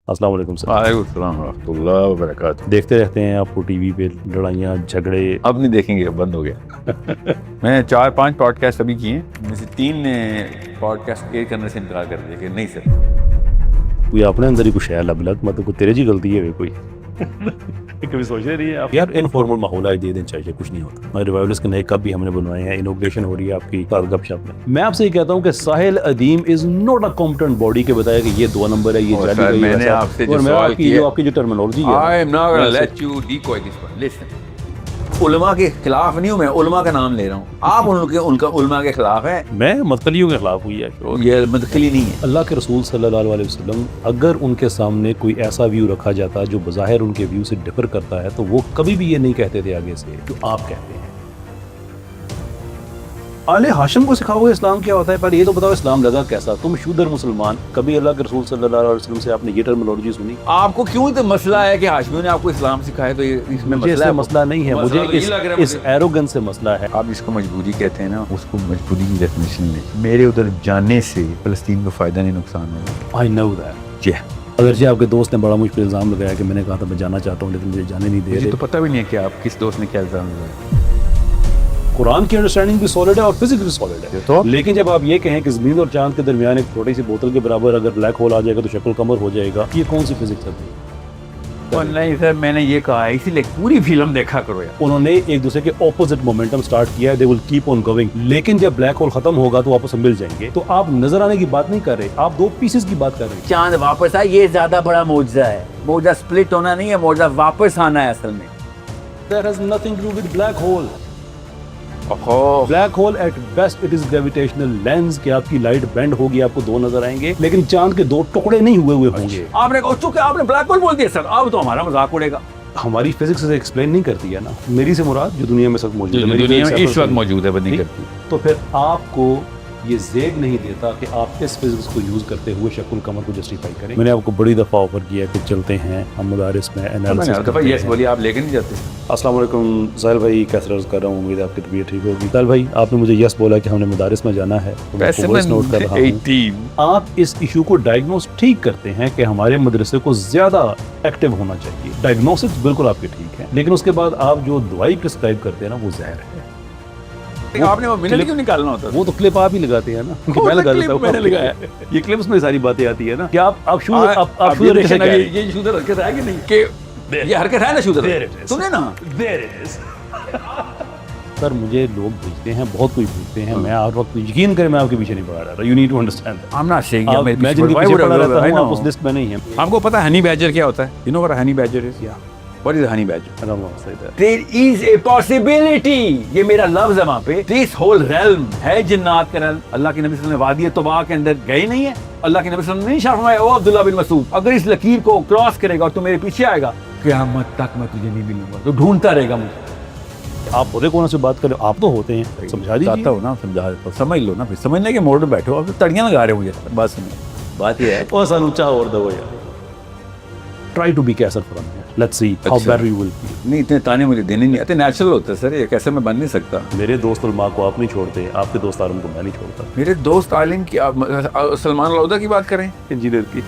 अस्सलाम वालेकुम सर। वालेकुम अस्सलाम रहमतुल्लाह व बरकातहू। देखते रहते हैं आपको टीवी पे लड़ाइयाँ झगड़े। अब नहीं देखेंगे, अब बंद हो गया। मैं 4-5 पॉडकास्ट अभी किए, उनमें से 3 ने पॉडकास्ट एयर करने से इनकार कर दिया कि नहीं सर। कोई अपने अंदर ही कुछ है लब लग, मतलब कोई तेरे जी गलती है कोई। कभी सोचे रही है आप यार, इनफॉर्मल माहौल आज दे देना चाहिए, कुछ नहीं होता। हमारे रिवाइवल्स के नए कप भी हमने बनवाए हैं, इनॉग्रेशन हो रही है आपकी गपशप में। मैं आपसे ये कहता हूँ कि Sahil Adeem is not a competent body के बताया कि ये 2 नंबर है, ये जाली गई है। मैंने आपसे जो सवाल किया, आपकी जो टर्मिनोलॉजी है, आई am not gonna let you decoy this one. Listen, उलमा के खिलाफ नहीं हूँ मैं, उलमा का नाम ले रहा हूँ। आप उनका उलमा के खिलाफ है, मैं मतखलियों के खिलाफ हुई है। ये मतखली नहीं है। अल्लाह के रसूल सल्लल्लाहु अलैहि वसल्लम अगर उनके सामने कोई ऐसा व्यू रखा जाता जो बज़ाहिर उनके व्यू से डिफर करता है, तो वो कभी भी ये नहीं कहते थे आगे से जो आप कहते हैं। आले हाशिम को सिखाओगे इस्लाम क्या होता है, पर ये तो बताओ इस्लाम लगा कैसा। तुम शूदर मुसलमान, कभी अल्लाह के रसूल सल्लल्लाहु अलैहि वसल्लम से आपने ये टर्मिनोलॉजी सुनी? आपको क्यों तो मसला है कि हाशमियों ने आपको इस्लाम सिखाया, तो ये इसमें मसला नहीं है, मुझे इस एरोगेंस से मसला है। आप जिसको मजबूरी कहते हैं ना, उसको मजबूरी की डेफिनेशन ले। मेरे उधर जाने से फलस्तीन को फायदा नहीं, नुकसान होगा। I know that. जी, अगर जी आपके दोस्त ने बड़ा मुझ पर इल्ज़ाम लगाया कि मैंने कहा था मैं जाना चाहता हूँ लेकिन मुझे जाने नहीं दे मुझे रहे, तो पता भी नहीं है कि आप किस दोस्त ने क्या इल्जाम लगाया। कुरान की अंडरस्टैंडिंग भी सॉलिड है और फिजिक्स भी सॉलिड है। तो लेकिन जब आप ये कहें कि ज़मीन और चांद के दरमियान एक छोटी सी बोतल के बराबर अगर ब्लैक होल आ जाएगा तो शक्ल कमर हो जाएगा, ये कौन सी फिजिक्स है? नहीं सर, मैंने ये कहा है, इसीलिए पूरी फिल्म देखा करो यार। उन्होंने एक दूसरे के ऑपोजिट मोमेंटम स्टार्ट किया है, they will keep on going. लेकिन जब ब्लैक होल खत्म होगा तो वापस मिल जाएंगे। तो आप नजर आने की बात नहीं कर रहे, आप 2 पीसेस की बात कर रहे हैं। चांद वापस आए, ये ज्यादा बड़ा मौजज़ा है। मौजज़ा स्प्लिट होना नहीं है, मौजज़ा वापस आना है असल में। That has nothing to do with black hole. Black hole at best it is gravitational lens कि आपकी लाइट बेंड होगी, आपको 2 नजर आएंगे, लेकिन चांद के 2 टुकड़े नहीं हुए होंगे। आपने चूंकि आपने ब्लैक होल बोल दिया सर, अब तो हमारा मजाक उड़ेगा। हमारी फिजिक्स से एक्सप्लेन नहीं करती है ना। मेरी से मुराद जो दुनिया में सब मौजूद है, मेरी दुनिया में फिजिक्स इस वक्त मौजूद है, बंद नहीं करती। तो फिर आपको ये ज़ेग नहीं देता कि आप इस फिजिक्स को यूज करते हुए शक्ल कमर को जस्टिफाई करें। मैंने आपको बड़ी दफ़ा ऑफर किया कि चलते हैं हम मदारिस में एनालिसिस करते हैं। यस बोलिए, आप लेके नहीं जाते। अस्सलाम वालेकुम साहिल भाई, कैसे अर्ज़ कर रहा हूँ, उम्मीद है आपकी तबीयत ठीक होगी। साहिल भाई, आपने मुझे यस बोला कि हमने मदारिस में जाना है, तो मैं वॉइस नोट कर रहा हूँ। आप इस इशू को डायग्नोस ठीक करते हैं कि हमारे मदरसे को ज़्यादा एक्टिव होना चाहिए। डायग्नोसिस बिल्कुल आपके ठीक है, लेकिन उसके बाद आप जो दवाई प्रिस्क्राइब करते हैं ना, वो जहर है। आपने वो मिनट क्यों निकालना होता है? वो तो क्लिप आप ही लगाते हैं ना, कि मैं लगा देता हूं, मैंने लगाया। ये क्लिप्स में सारी बातें आती है ना कि आप शूदर कैसे कह रहे हैं? ये शूदर हरकत है कि नहीं, कि ये हरकत है ना शूदर, सुने ना। सर मुझे लोग भेजते हैं, बहुत कोई भेजते हैं, मैं हर वक्त यकीन करें मैं आपके पीछे नहीं पड़ा रहा। You need to understand. I am not saying मैं जिनके पीछे पड़ा रहता हूं, आप उस लिस्ट में नहीं हैं। आपको पता है हनी बैजर क्या होता है? You know what honey badger is? या what is honey badger? There is a possibility, ये मेरा लफ्ज है वहाँ पे। This whole realm है जिन्नात का realm। अल्लाह के नबी सल्लल्लाहु अलैहि वसल्लम वादी तौबा के अंदर गए नहीं है। अल्लाह के नबी सल्लल्लाहु अलैहि वसल्लम ने नहीं फरमाया, ओ अब्दुल्लाह बिन मसूद, अगर इस लकीर को क्रॉस करेगा और तू मेरे पीछे आएगा, क़यामत तक मैं तुझे नहीं मिलूंगा, तो ढूंढता रहेगा मुझे। आप होते कौन से बात कर रहे हो? आप तो होते हैं, समझा दीजिए। हो ना, समझा देता हूं, समझ लो ना, फिर समझने के मोड में बैठो। आप तड़ियां लगा रहे हो मुझे। बात सुनो, बात ये है, ओ सनूचा और दो यार, try to be kaiser from here, let's see how bad we will be. नहीं, इतने ताने मुझे देने नहीं आते, नेचुरल होता है सर, ये कैसे मैं बन नहीं सकता। मेरे दोस्त उलमा को आप नहीं छोड़ते, आपके दोस्त आलम को मैं नहीं छोड़ता। मेरे दोस्त आलिम की, सलमान लौदा की बात करें, इंजीनियर की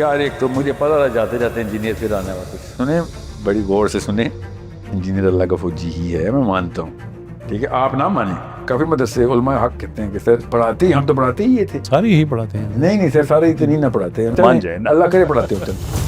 यार, एक तो मुझे पता था जाते जाते इंजीनियर फिर आने वापस। सुने, बड़ी गौर से सुने, इंजीनियर अल्लाह का फौजी ही है, मैं मानता हूँ, ठीक है, आप ना माने। काफी मदरसे उलमा हक कहते हैं कि सर पढ़ाते ही, हम तो पढ़ाते ही ये थे, सारे यही पढ़ाते हैं। नहीं सर, सारे इतनी ना पढ़ाते हैं, मान जाए ना, अल्लाह करे पढ़ाते होते हैं।